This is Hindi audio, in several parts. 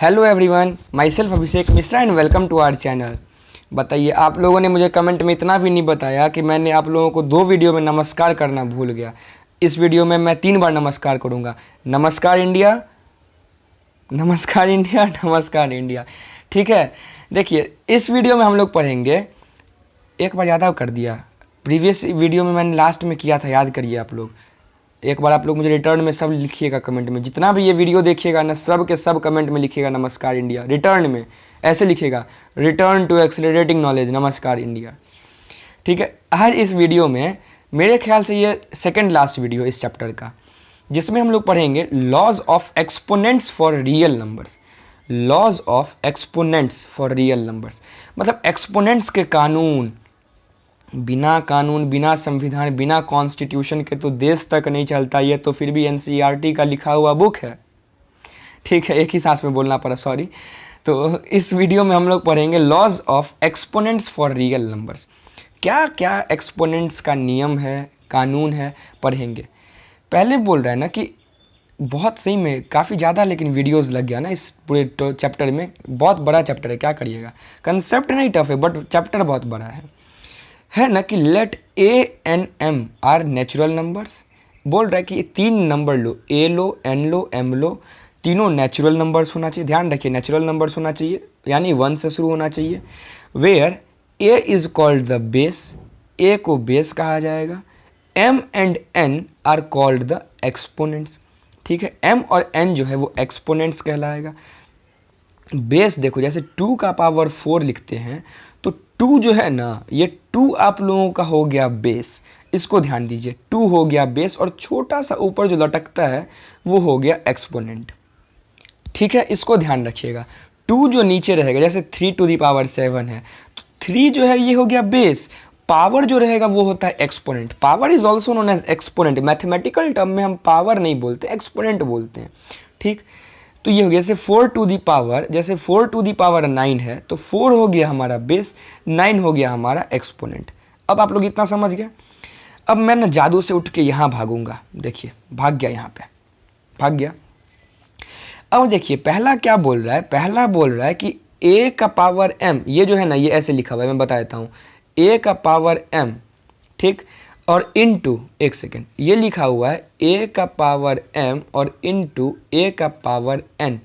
Hello everyone, my self Abhishek Mishra and welcome to our channel. बताइए, आप लोगों ने मुझे कमेंट में इतना भी नहीं बताया कि मैंने आप लोगों को 2 वीडियो में नमस्कार करना भूल गया। इस वीडियो में मैं 3 बार नमस्कार करूंगा। नमस्कार इंडिया, नमस्कार इंडिया, नमस्कार इंडिया। ठीक है, देखिए इस वीडियो में हम लोग पढ़ेंगे, एक बार याद कर दिया, प्रीवियस वीडियो में मैंने लास्ट में किया था, याद करिए आप लोग। एक बार आप लोग मुझे रिटर्न में सब लिखिएगा कमेंट में, जितना भी ये वीडियो देखिएगा ना सब के सब कमेंट में लिखिएगा नमस्कार इंडिया। रिटर्न में ऐसे लिखिएगा, रिटर्न टू एक्सेलरेटिंग नॉलेज, नमस्कार इंडिया। ठीक है, आज इस वीडियो में मेरे ख्याल से ये सेकंड लास्ट वीडियो इस चैप्टर का, जिसमें हम लोग पढ़ेंगे laws of exponents for real numbers. Laws of exponents for real numbers मतलब एक्सपोनेंट्स के कानून। बिना कानून, बिना संविधान, बिना कॉन्स्टिट्यूशन के तो देश तक नहीं चलता। ये तो फिर भी एनसीईआरटी का लिखा हुआ बुक है। ठीक है, एक ही सांस में बोलना पड़ा, सॉरी। तो इस वीडियो में हम लोग पढ़ेंगे laws of exponents for real numbers. क्या क्या एक्सपोनेंट्स का नियम है, कानून है, पढ़ेंगे। पहले बोल रहा है ना कि बहुत सही में काफ़ी ज़्यादा लेकिन वीडियोस लग गया ना इस पूरे चैप्टर में। बहुत बड़ा चैप्टर है, क्या करिएगा। कंसेप्ट नहीं टफ है बट चैप्टर बहुत बड़ा है ना। कि let A N M are natural numbers. बोल रहा है कि 3 नंबर लो, ए लो, एन लो, एम लो, तीनों नेचुरल नंबर्स होना चाहिए। ध्यान रखिए, नेचुरल नंबर्स होना चाहिए, यानी 1 से शुरू होना चाहिए। Where A is called the base, A को बेस कहा जाएगा। M and N are called the exponents. ठीक है, एम और एन जो है वो एक्सपोनेंट्स कहलाएगा। बेस देखो, जैसे 2 का पावर 4 लिखते हैं तो 2 जो है ना, ये 2 आप लोगों का हो गया बेस। इसको ध्यान दीजिए, 2 हो गया बेस और छोटा सा ऊपर जो लटकता है वो हो गया एक्सपोनेंट। ठीक है, इसको ध्यान रखिएगा। 2 जो नीचे रहेगा, जैसे 3 टू दी पावर 7 है तो 3 जो है ये हो गया बेस। पावर जो रहेगा वो होता है exponent. Power is also known as exponent. Mathematical term में हम पावर नहीं बोलते, एक्सपोनेंट बोलते हैं। ठीक, तो ये हो गया जैसे 4 टू दी पावर, जैसे 4 टू दी पावर 9 है तो 4 हो गया हमारा बेस, 9 हो गया हमारा एक्सपोनेंट। अब आप लोग इतना समझ गए। अब मैं ना जादू से उठ के यहाँ भागूंगा। देखिए, भाग गया, यहाँ पे भाग गया। अब देखिए पहला क्या बोल रहा है। पहला बोल रहा है कि a का पावर m, ये जो है ना ये ऐसे लिखा हुआ है, मैं बता देता हूँ। a का पावर m, ठीक, और इनटू, एक सेकेंड, ये लिखा हुआ है a का पावर m और इनटू a का पावर n।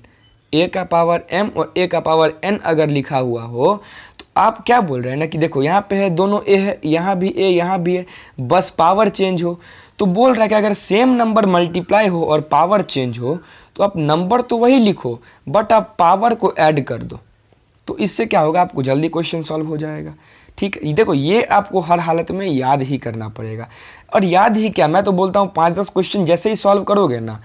a का पावर m और a का पावर n अगर लिखा हुआ हो तो आप क्या बोल रहे हैं ना कि देखो यहाँ पे है, दोनों a है, यहाँ भी a, यहाँ भी है, बस पावर चेंज हो। तो बोल रहा है कि अगर सेम नंबर मल्टीप्लाई हो और पावर चेंज हो तो आप नंबर तो वही लिखो बट आप पावर को ऐड कर दो। तो इससे क्या होगा, आपको जल्दी क्वेश्चन सॉल्व हो जाएगा। ठीक है, देखो ये आपको हर हालत में याद ही करना पड़ेगा। और याद ही क्या, मैं तो बोलता हूँ 5-10 क्वेश्चन जैसे ही सॉल्व करोगे ना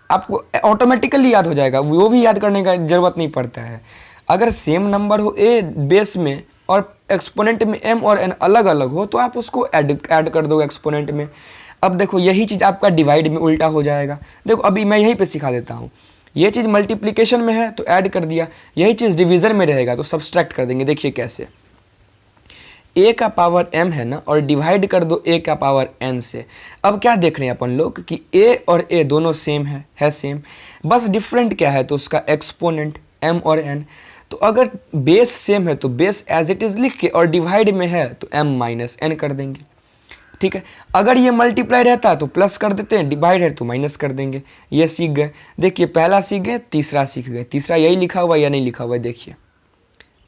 आपको ऑटोमेटिकली याद हो जाएगा, वो भी याद करने का जरूरत नहीं पड़ता है। अगर सेम नंबर हो ए बेस में और एक्सपोनेंट में एम और एन अलग अलग हो तो आप उसको ऐड कर दो एक्सपोनेंट में। अब देखो यही चीज़ आपका डिवाइड में उल्टा हो जाएगा। देखो अभी मैं यहीं पे सिखा देता हूँ। ये चीज़ मल्टीप्लिकेशन में है तो ऐड कर दिया, यही चीज़ डिवीज़न में रहेगा तो सब्सट्रैक्ट कर देंगे। देखिए कैसे, a का पावर m है ना, और डिवाइड कर दो a का पावर n से। अब क्या देख रहे हैं अपन लोग कि a और a दोनों सेम है सेम, बस डिफरेंट क्या है तो उसका एक्सपोनेंट m और n। तो अगर बेस सेम है तो बेस एज इट इज़ लिख के, और डिवाइड में है तो m माइनस n कर देंगे। ठीक है, अगर ये मल्टीप्लाई रहता है तो प्लस कर देते हैं, डिवाइड है तो माइनस कर देंगे। ये सीख गए। देखिए पहला सीख गए, तीसरा सीख गए। तीसरा यही लिखा हुआ या नहीं लिखा हुआ है, देखिए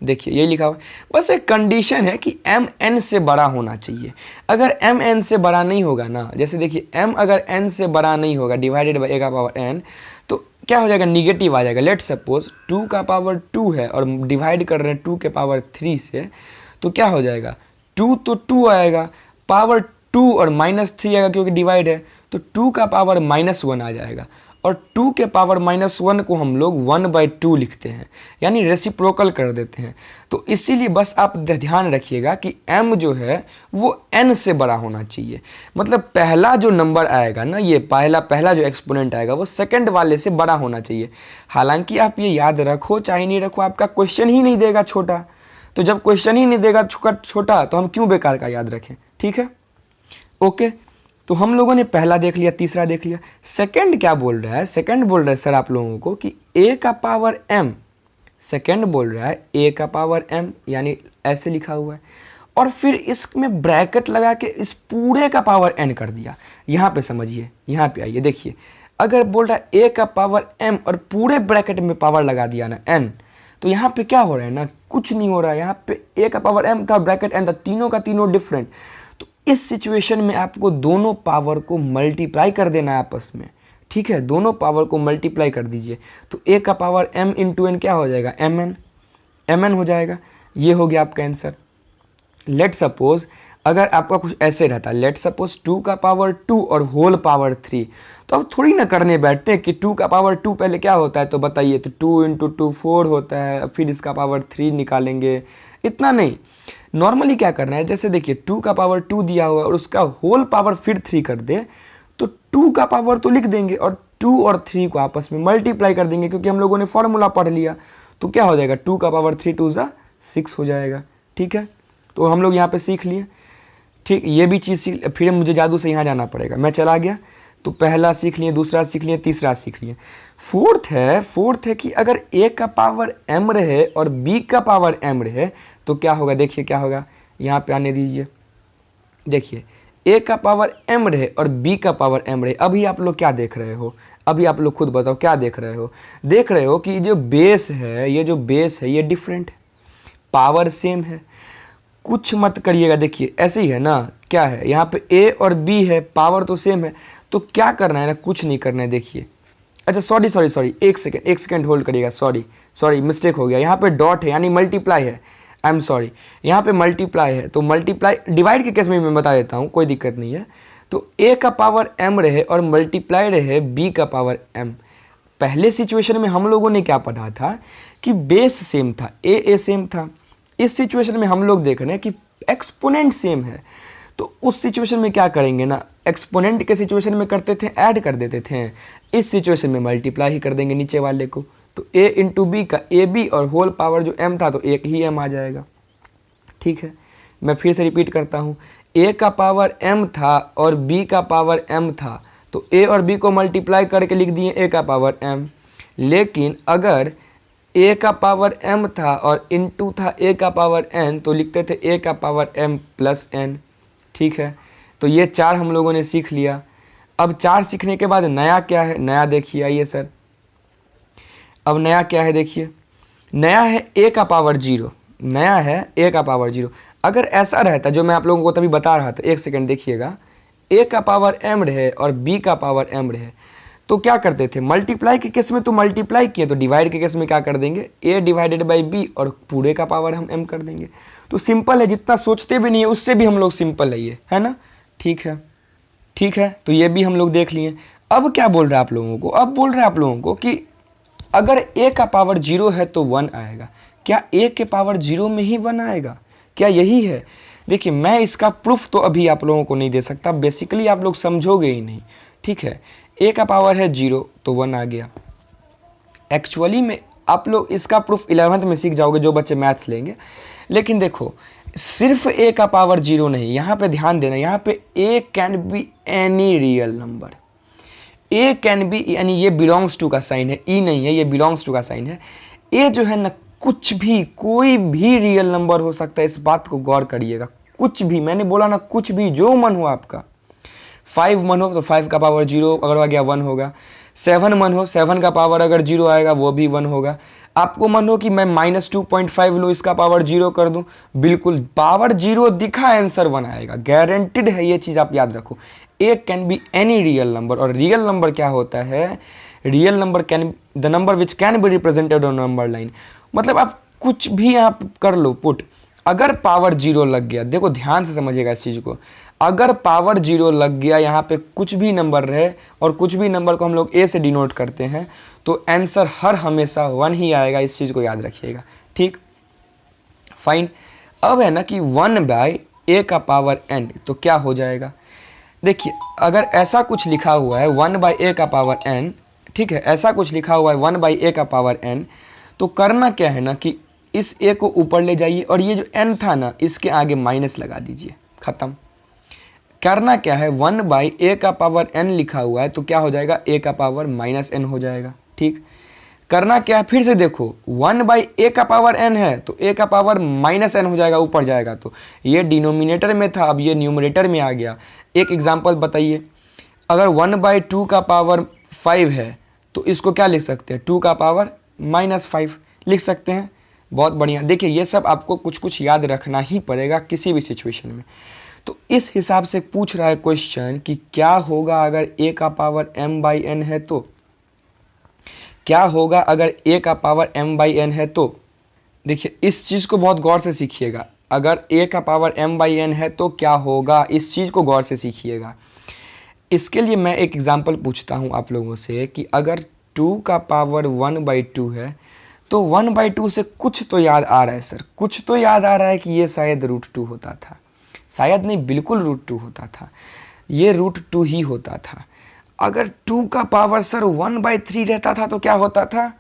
देखिए यही लिखा हुआ है। बस एक कंडीशन है कि m n से बड़ा होना चाहिए। अगर m n से बड़ा नहीं होगा ना, जैसे देखिए m अगर n से बड़ा नहीं होगा डिवाइडेड बाई a का पावर n, तो क्या हो जाएगा, निगेटिव आ जाएगा। लेट सपोज 2 का पावर 2 है और डिवाइड कर रहे हैं 2 के पावर 3 से, तो क्या हो जाएगा, 2 तो 2 आएगा, पावर 2 और -3 आएगा क्योंकि डिवाइड है, तो 2 का पावर -1 आ जाएगा। और 2 के पावर -1 को हम लोग 1/2 लिखते हैं, यानी रेसिप्रोकल कर देते हैं। तो इसीलिए बस आप ध्यान रखिएगा कि m जो है वो n से बड़ा होना चाहिए। मतलब पहला जो नंबर आएगा ना, ये पहला जो एक्सपोनेंट आएगा वो सेकंड वाले से बड़ा होना चाहिए। हालांकि आप ये याद रखो चाहे नहीं रखो, आपका क्वेश्चन ही नहीं देगा छोटा। तो जब क्वेश्चन ही नहीं देगा छोटा तो हम क्यों बेकार का याद रखें। ठीक है, ओके। तो हम लोगों ने पहला देख लिया, तीसरा देख लिया। सेकंड क्या बोल रहा है? सेकंड बोल रहा है सर आप लोगों को कि a का पावर m, सेकंड बोल रहा है a का पावर m, यानी ऐसे लिखा हुआ है, और फिर इसमें ब्रैकेट लगा के इस पूरे का पावर n कर दिया। यहाँ पे समझिए, यहाँ पे आइए देखिए, अगर बोल रहा है a का पावर m और पूरे ब्रैकेट में पावर लगा दिया ना n, तो यहाँ पे क्या हो रहा है ना, कुछ नहीं हो रहा है। यहाँ पे a का पावर m था, ब्रैकेट n था, तीनों का तीनों डिफरेंट। तो इस सिचुएशन में आपको दोनों पावर को मल्टीप्लाई कर देना है आपस में, ठीक है, दोनों पावर को मल्टीप्लाई कर दीजिए। तो a का पावर m इंटू n क्या हो जाएगा? mn हो जाएगा। ये हो गया आपका आंसर। लेट सपोज अगर आपका कुछ ऐसे रहता, लेट सपोज 2 का पावर 2 और होल पावर 3, तो अब थोड़ी ना करने बैठते हैं कि 2 का पावर 2 पहले क्या होता है तो बताइए, तो 2 इंटू 2 4 होता है, फिर इसका पावर 3 निकालेंगे, इतना नहीं। नॉर्मली क्या करना है, जैसे देखिए 2 का पावर 2 दिया हुआ है और उसका होल पावर फिर 3 कर दे, तो 2 का पावर तो लिख देंगे और 2 और 3 को आपस में मल्टीप्लाई कर देंगे, क्योंकि हम लोगों ने फॉर्मूला पढ़ लिया। तो क्या हो जाएगा? 2 का पावर 3 2 ज़ा 6 हो जाएगा, ठीक है। तो हम लोग यहाँ पे सीख लिए, ठीक, ये भी चीज़ सीख। फिर मुझे जादू से यहाँ जाना पड़ेगा, मैं चला गया, तो पहला सीख लिए, दूसरा सीख लिए, तीसरा सीख लिए। फोर्थ है कि अगर a का पावर m रहे और b का पावर m रहे तो क्या होगा? देखिए क्या होगा, यहाँ पे आने दीजिए। देखिए a का पावर m रहे और b का पावर m रहे, अभी आप लोग क्या देख रहे हो? अभी आप लोग खुद बताओ क्या देख रहे हो? देख रहे हो कि जो बेस है, ये जो बेस है ये डिफरेंट है, पावर सेम है। कुछ मत करिएगा, देखिए ऐसे ही है ना, क्या है यहाँ पे a और b है, पावर तो सेम है, तो क्या करना है ना, कुछ नहीं करना है। देखिए अच्छा सॉरी, एक सेकेंड होल्ड करिएगा, सॉरी मिस्टेक हो गया। यहाँ पे डॉट है यानी मल्टीप्लाई है, आई एम सॉरी, यहाँ पे मल्टीप्लाई है, तो मल्टीप्लाई डिवाइड के केस में मैं बता देता हूँ, कोई दिक्कत नहीं है। तो a का पावर m रहे और मल्टीप्लाई रहे b का पावर m। पहले सिचुएशन में हम लोगों ने क्या पढ़ा था कि बेस सेम था, a सेम था। इस सिचुएशन में हम लोग देख रहे हैं कि एक्सपोनेंट सेम है, तो उस सिचुएशन में क्या करेंगे ना, एक्सपोनेंट के सिचुएशन में करते थे ऐड कर देते थे, इस सिचुएशन में मल्टीप्लाई ही कर देंगे नीचे वाले को। तो a इंटू बी का ab और होल पावर जो m था तो एक ही m आ जाएगा, ठीक है। मैं फिर से रिपीट करता हूँ, a का पावर m था और b का पावर m था, तो a और b को मल्टीप्लाई करके लिख दिए a का पावर m। लेकिन अगर a का पावर m था और इंटू था a का पावर n, तो लिखते थे a का पावर m प्लस n, ठीक है। तो ये 4 हम लोगों ने सीख लिया। अब 4 सीखने के बाद नया क्या है? नया देखिए, आइए सर, अब नया क्या है देखिए, नया है a का पावर 0, नया है a का पावर 0। अगर ऐसा रहता जो मैं आप लोगों को तभी बता रहा था, एक सेकेंड देखिएगा, a का पावर m रहे और b का पावर m रहे, तो क्या करते थे? मल्टीप्लाई के केस में तो मल्टीप्लाई किए, तो डिवाइड के केस में क्या कर देंगे? a डिवाइडेड बाई b और पूरे का पावर हम m कर देंगे। तो सिंपल है, जितना सोचते भी नहीं है उससे भी हम लोग सिंपल है ना, ठीक है, ठीक है। तो ये भी हम लोग देख लिए। अब क्या बोल रहा है आप लोगों को? अब बोल रहा है आप लोगों को कि अगर a का पावर 0 है तो 1 आएगा। क्या a के पावर 0 में ही 1 आएगा? क्या यही है? देखिए मैं इसका प्रूफ तो अभी आप लोगों को नहीं दे सकता, बेसिकली आप लोग समझोगे ही नहीं, ठीक है। a का पावर है 0 तो 1 आ गया। एक्चुअली में आप लोग इसका प्रूफ 11th में सीख जाओगे जो बच्चे मैथ्स लेंगे। लेकिन देखो सिर्फ a का पावर 0 नहीं, यहाँ पे ध्यान देना, यहाँ पे a can be any real number, a can be, यानी ये बिलोंग्स टू का साइन है, e नहीं है, ये बिलोंग्स टू का साइन है। a जो है ना, कुछ भी, कोई भी रियल नंबर हो सकता है, इस बात को गौर करिएगा, कुछ भी, मैंने बोला ना कुछ भी, जो मन हो आपका। 5 मन हो तो 5 का पावर 0 अगर आ गया 1 होगा। 7 मन हो, 7 का पावर अगर 0 आएगा वो भी 1 होगा। आपको मन हो कि मैं -2.5 लूँ, इसका पावर 0 कर दूँ, बिल्कुल पावर 0 दिखा आंसर 1 आएगा, गारंटेड है, ये चीज़ आप याद रखो। a can be any real number, और रियल नंबर क्या होता है? Real number can the number which can be represented on number line, मतलब आप कुछ भी आप कर लो पुट। अगर पावर 0 लग गया, देखो ध्यान से समझिएगा इस चीज़ को, अगर पावर 0 लग गया, यहाँ पे कुछ भी नंबर रहे और कुछ भी नंबर को हम लोग a से डिनोट करते हैं, तो आंसर हर हमेशा 1 ही आएगा, इस चीज़ को याद रखिएगा, ठीक, फाइन। अब है ना कि 1/a का पावर n, तो क्या हो जाएगा? देखिए अगर ऐसा कुछ लिखा हुआ है 1/a का पावर n, ठीक है, ऐसा कुछ लिखा हुआ है 1/a का पावर n, तो करना क्या है ना कि इस a को ऊपर ले जाइए और ये जो n था ना इसके आगे माइनस लगा दीजिए, ख़त्म। करना क्या है, 1/a⁴n लिखा हुआ है तो क्या हो जाएगा, a⁻n हो जाएगा। ठीक, करना क्या है, फिर से देखो 1/a⁴n है तो a⁻n हो जाएगा, ऊपर जाएगा तो ये डिनोमिनेटर में था, अब ये न्यूमरेटर में आ गया। एक एग्जांपल बताइए, अगर 1/2⁵ है तो इसको क्या लिख सकते हैं, 2⁻⁻5 लिख सकते हैं। बहुत बढ़िया। देखिए ये सब आपको कुछ कुछ याद रखना ही पड़ेगा किसी भी सिचुएशन में। तो इस हिसाब से पूछ रहा है क्वेश्चन कि क्या होगा अगर a⁻m/n है तो, क्या होगा अगर a⁻m/n है तो। देखिए इस चीज़ को बहुत गौर से सीखिएगा, अगर a⁻m/n है तो क्या होगा, इस चीज़ को गौर से सीखिएगा। इसके लिए मैं एक एग्जांपल पूछता हूँ आप लोगों से कि अगर 2⁻1/2 है तो 1/2 से कुछ तो याद आ रहा है सर, कुछ तो याद आ रहा है कि ये शायद √2 होता था, शायद नहीं बिल्कुल √2 होता था, ये √2 ही होता था। अगर 2 का पावर सर 1/3 रहता था तो क्या होता था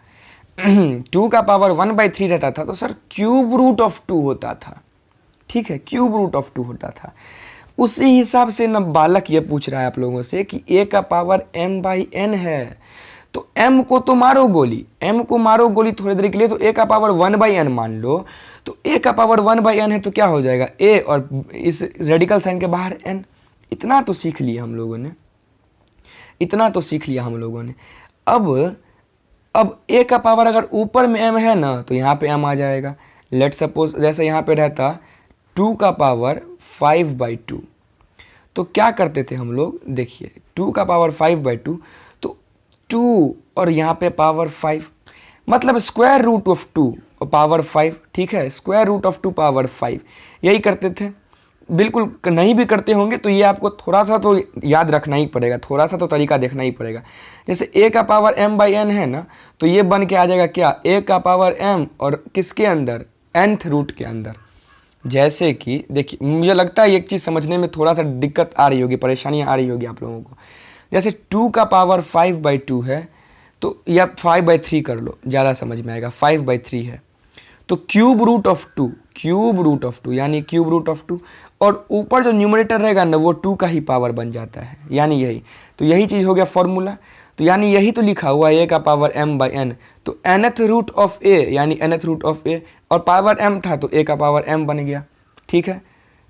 2 का पावर 1/3 रहता था तो सर √2 होता था। ठीक है, √2 होता था। उसी हिसाब से न बालक ये पूछ रहा है आप लोगों से कि a⁻m/n है तो m को तो मारो गोली, m को मारो गोली थोड़ी देर के लिए, तो a⁻1/n मान लो, तो a⁻1/n है तो क्या हो जाएगा a और इस रेडिकल साइन के बाहर n। इतना तो सीख लिया हम लोगों ने, इतना तो सीख लिया हम लोगों ने। अब a का पावर अगर ऊपर में m है ना तो यहाँ पे m आ जाएगा। लेट सपोज जैसे यहाँ पे रहता 2 का पावर 5/2 तो क्या करते थे हम लोग, देखिए 2 का पावर 5/2 तो 2 और यहाँ पे पावर 5 मतलब स्क्वायर रूट ऑफ 2 और पावर 5। ठीक है, स्क्वायर रूट ऑफ 2 पावर 5 यही करते थे। बिल्कुल नहीं भी करते होंगे तो ये आपको थोड़ा सा तो याद रखना ही पड़ेगा, थोड़ा सा तो तरीका देखना ही पड़ेगा। जैसे a⁻m/n है ना तो ये बन के आ जाएगा क्या, a⁻m और किसके अंदर, nth रूट के अंदर। जैसे कि देखिए मुझे लगता है एक चीज़ समझने में थोड़ा सा दिक्कत आ रही होगी, परेशानियाँ आ रही होगी आप लोगों को। जैसे 2 का पावर 5/2 है तो या 5/3 कर लो, ज़्यादा समझ में आएगा। 5/3 है तो क्यूब रूट ऑफ टू यानी क्यूब रूट ऑफ 2 और ऊपर जो न्यूमरेटर रहेगा ना वो 2 का ही पावर बन जाता है, यानी यही। तो यही चीज़ हो गया फॉर्मूला। तो यानी यही तो लिखा हुआ है a⁻m/n तो nth रूट ऑफ a यानी nth रूट ऑफ a और पावर m था तो a⁻m बन गया। ठीक है,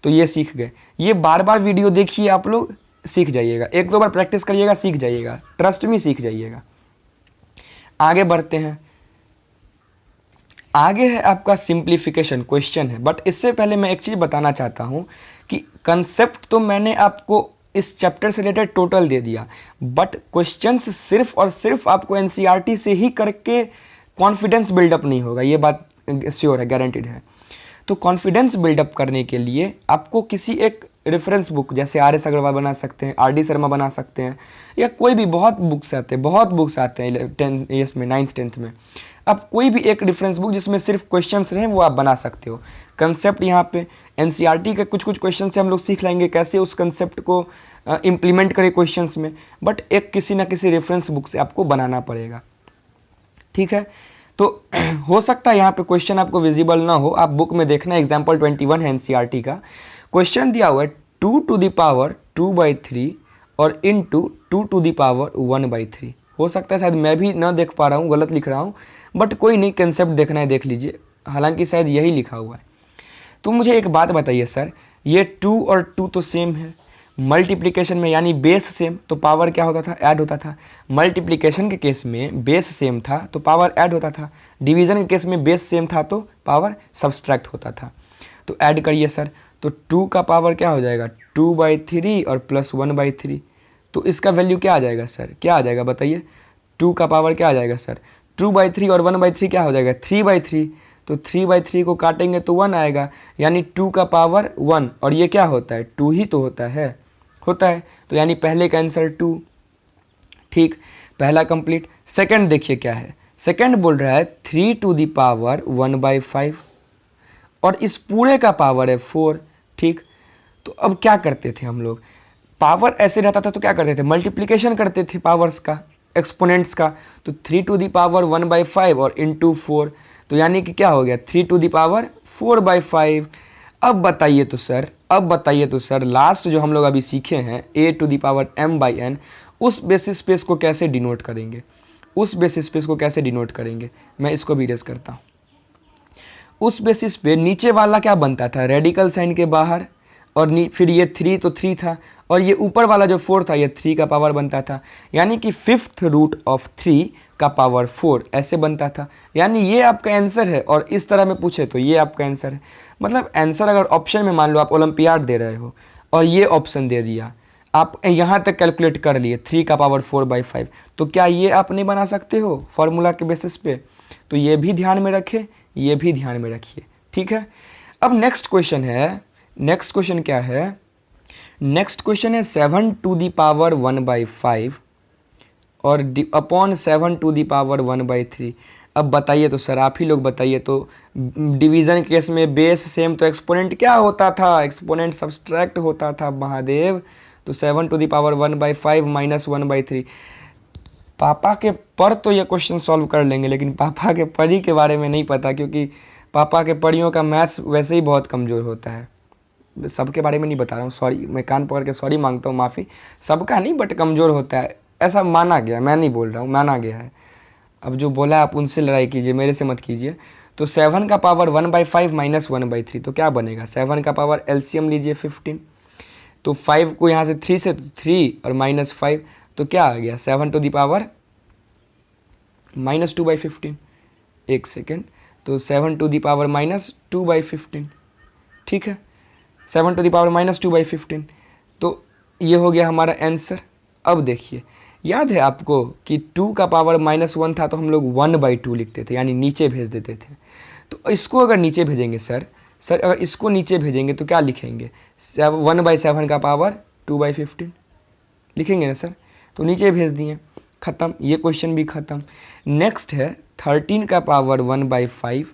तो ये सीख गए। ये बार बार वीडियो देखिए आप लोग, सीख जाइएगा, 1-2 बार प्रैक्टिस करिएगा, सीख जाइएगा, ट्रस्ट में सीख जाइएगा। आगे बढ़ते हैं। आगे है आपका सिंप्लीफिकेशन क्वेश्चन है, बट इससे पहले मैं एक चीज़ बताना चाहता हूँ कि कंसेप्ट तो मैंने आपको इस चैप्टर से रिलेटेड टोटल दे दिया, बट क्वेश्चंस सिर्फ और सिर्फ आपको एनसीईआरटी से ही करके कॉन्फिडेंस बिल्डअप नहीं होगा, ये बात श्योर है, गारंटीड है। तो कॉन्फिडेंस बिल्डअप करने के लिए आपको किसी एक रेफरेंस बुक, जैसे आर.एस. अग्रवाल बना सकते हैं, आर.डी. शर्मा बना सकते हैं, या कोई भी बहुत बुक्स आते हैं 10th में 9th 10th में। आप कोई भी एक रेफरेंस बुक जिसमें सिर्फ क्वेश्चंस रहें वो आप बना सकते हो। कंसेप्ट यहाँ पे एनसीईआरटी के कुछ कुछ क्वेश्चन से हम लोग सीख लेंगे कैसे उस कंसेप्ट को इम्प्लीमेंट करें क्वेश्चंस में, बट एक किसी ना किसी रेफरेंस बुक से आपको बनाना पड़ेगा। ठीक है, तो हो सकता है यहाँ पे क्वेश्चन आपको विजिबल ना हो, आप बुक में देखना, एग्जाम्पल 21 है एनसीईआरटी का। क्वेश्चन दिया हुआ है 2⁻2/3 और इंटू 2⁻1/3। हो सकता है शायद मैं भी ना देख पा रहा हूँ, गलत लिख रहा हूँ, बट कोई नहीं, कंसेप्ट देखना है देख लीजिए, हालांकि शायद यही लिखा हुआ है। तो मुझे एक बात बताइए सर, ये 2 और 2 तो सेम है, मल्टीप्लिकेशन में यानी बेस सेम तो पावर क्या होता था, ऐड होता था। मल्टीप्लिकेशन के केस में बेस सेम था तो पावर ऐड होता था, डिवीज़न के केस में बेस सेम था तो पावर सब्सट्रैक्ट होता था। तो ऐड करिए सर, तो 2 का पावर क्या हो जाएगा 2/3 और प्लस 1/3, तो इसका वैल्यू क्या आ जाएगा सर, क्या आ जाएगा बताइए। 2 का पावर क्या आ जाएगा सर, 2/3 और 1/3 क्या हो जाएगा 3/3, तो 3/3 को काटेंगे तो 1 आएगा, यानी 2 का पावर 1 और ये क्या होता है 2 ही तो होता है, तो यानी पहले का आंसर 2। ठीक, पहला कंप्लीट। सेकंड देखिए क्या है, सेकंड बोल रहा है 3⁻1/5 और इस पूरे का पावर है 4। ठीक, तो अब क्या करते थे हम लोग, पावर ऐसे रहता था तो क्या करते थे, मल्टीप्लिकेशन करते थे पावर्स का, एक्सपोनेंट्स का। तो 3⁻1/5 और इंटू 4, तो यानी कि क्या हो गया 3⁻4/5। अब बताइए तो सर अब बताइए तो सर लास्ट जो हम लोग अभी सीखे हैं a⁴m/n, उस बेसिस पे इसको कैसे डिनोट करेंगे, उस बेसिस पे इसको कैसे डिनोट करेंगे। मैं इसको भी इरेज करता हूँ। उस बेसिस पे नीचे वाला क्या बनता था, रेडिकल साइन के बाहर, और फिर ये 3 तो 3 था, और ये ऊपर वाला जो 4 था ये 3 का पावर बनता था, यानी कि 5th रूट ऑफ 3 का पावर 4 ऐसे बनता था। यानी ये आपका आंसर है, और इस तरह में पूछे तो ये आपका आंसर है। मतलब आंसर अगर ऑप्शन में मान लो आप ओलंपियाड दे रहे हो और ये ऑप्शन दे दिया, आप यहाँ तक कैलकुलेट कर लिए 3 का पावर 4/5, तो क्या ये आप नहीं बना सकते हो फॉर्मूला के बेसिस पे। तो ये भी ध्यान में रखें, ये भी ध्यान में रखिए, ठीक है। अब नेक्स्ट क्वेश्चन है, नेक्स्ट क्वेश्चन क्या है, नेक्स्ट क्वेश्चन है 7⁵ और अपॉन 7⁻⁴। अब बताइए तो सर, आप ही लोग बताइए तो, डिवीज़न केस में बेस सेम तो एक्सपोनेंट क्या होता था, एक्सपोनेंट सब्सट्रैक्ट होता था महादेव। तो 7⁻⁴ माइनस 1/3। पापा के पर तो ये क्वेश्चन सॉल्व कर लेंगे, लेकिन पापा के परी के बारे में नहीं पता, क्योंकि पापा के परियों का मैथ्स वैसे ही बहुत कमज़ोर होता है। सबके बारे में नहीं बता रहा हूँ, सॉरी, मैं कान पकड़ के सॉरी मांगता हूँ, माफ़ी। सबका नहीं, बट कमज़ोर होता है, ऐसा माना गया, मैं नहीं बोल रहा हूँ, माना गया है। अब जो बोला आप उनसे लड़ाई कीजिए, मेरे से मत कीजिए। तो 7 का पावर 1/5 माइनस 1/3, तो क्या बनेगा, 7 का पावर एलसीएम लीजिए 15, तो 5 को यहाँ से 3 से 3 और माइनस 5, तो क्या आ गया 7⁻⁻² -2/15। एक सेकेंड, तो 7⁻⁻² 2/15, ठीक है, 7⁻⁻² 2/15। तो ये हो गया हमारा आंसर। अब देखिए, याद है आपको कि 2 का पावर -1 था तो हम लोग 1/2 लिखते थे, यानी नीचे भेज देते थे। तो इसको अगर नीचे भेजेंगे सर अगर इसको नीचे भेजेंगे तो क्या लिखेंगे, 1/7 का पावर 2/15 लिखेंगे ना सर। तो नीचे भेज दिए, ख़त्म, ये क्वेश्चन भी ख़त्म। नेक्स्ट है 13 का पावर 1/5।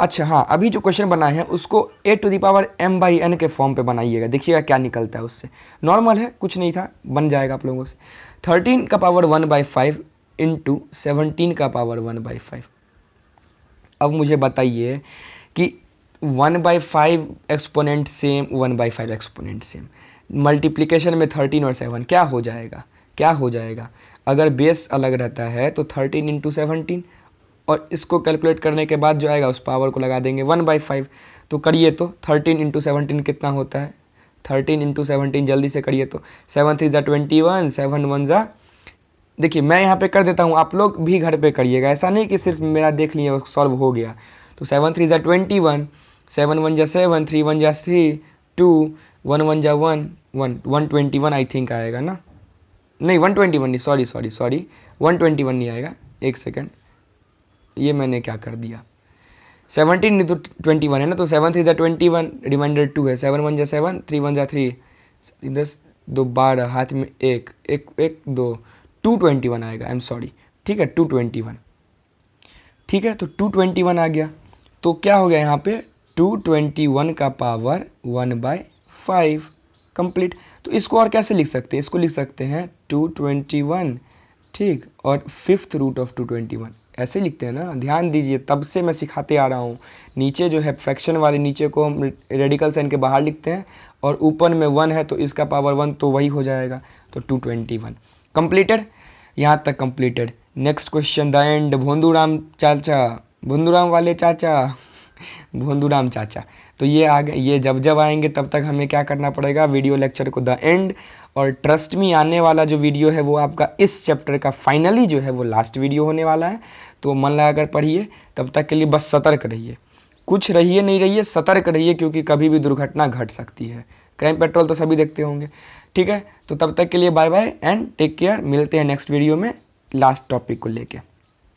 अच्छा हाँ, अभी जो क्वेश्चन बनाए हैं उसको a⁴m/n के फॉर्म पे बनाइएगा, देखिएगा क्या निकलता है उससे। नॉर्मल है, कुछ नहीं था, बन जाएगा आप लोगों से। 13 का पावर 1/5 इंटू 17 का पावर 1/5। अब मुझे बताइए कि 1/5 exponent same, 1/5 exponent same, multiplication में 13 और 7 क्या हो जाएगा, क्या हो जाएगा। अगर बेस अलग रहता है तो 13 इंटू 17, और इसको कैलकुलेट करने के बाद जो आएगा उस पावर को लगा देंगे 1/5। तो करिए तो 13 इंटू 17 कितना होता है, 13 इंटू 17 जल्दी से करिए तो 7 3 ज़ा 21, 7 1 ज़ा, देखिए मैं यहाँ पे कर देता हूँ, आप लोग भी घर पे करिएगा, ऐसा नहीं कि सिर्फ मेरा देख लिए सॉल्व हो गया। तो 7 3 ज़ा 21, 7 1 ज़ा 7, 3 1 ज़ा 3, 2 1 1 ज़ा 1 1, 121 आई थिंक आएगा ना, नहीं 121 नहीं, सॉरी 121 नहीं आएगा। एक सेकेंड, ये मैंने क्या कर दिया, 17 नहीं तो 21 है ना, तो 7 3 ज़ा 21, रिमाइंडर 2 है, 7 1 ज़ा 7, 3 1 ज़ा 3, 10 2 12, हाथ में 1 1 1 2, 221 आएगा, आई एम सॉरी, ठीक है 221, ठीक है। तो 221 आ गया, तो क्या हो गया यहाँ पे 221 का पावर 1/5 कंप्लीट। तो इसको और कैसे लिख सकते हैं, इसको लिख सकते हैं 221, ठीक, और 5th रूट ऑफ 221 ऐसे लिखते हैं ना, ध्यान दीजिए, तब से मैं सिखाते आ रहा हूँ। नीचे जो है फ्रैक्शन वाले नीचे को हम रेडिकल साइन के बाहर लिखते हैं, और ऊपर में 1 है तो इसका पावर 1 तो वही हो जाएगा। तो 221 कंप्लीटेड, यहाँ तक completed. Next question the end, Bhonduram चाचा, भोंदूराम वाले चाचा, भोंदूराम चाचा, तो ये आ गए, ये जब आएंगे तब तक हमें क्या करना पड़ेगा, वीडियो लेक्चर को द एंड। और ट्रस्ट मी, आने वाला जो वीडियो है वो आपका इस चैप्टर का फाइनली जो है वो लास्ट वीडियो होने वाला है, तो मन लगा कर पढ़िए। तब तक के लिए बस सतर्क रहिए, कुछ रहिए नहीं रहिए, सतर्क रहिए, क्योंकि कभी भी दुर्घटना घट सकती है। क्राइम पेट्रोल तो सभी देखते होंगे, ठीक है। तो तब तक के लिए bye bye and take care, मिलते हैं नेक्स्ट वीडियो में लास्ट टॉपिक को लेके।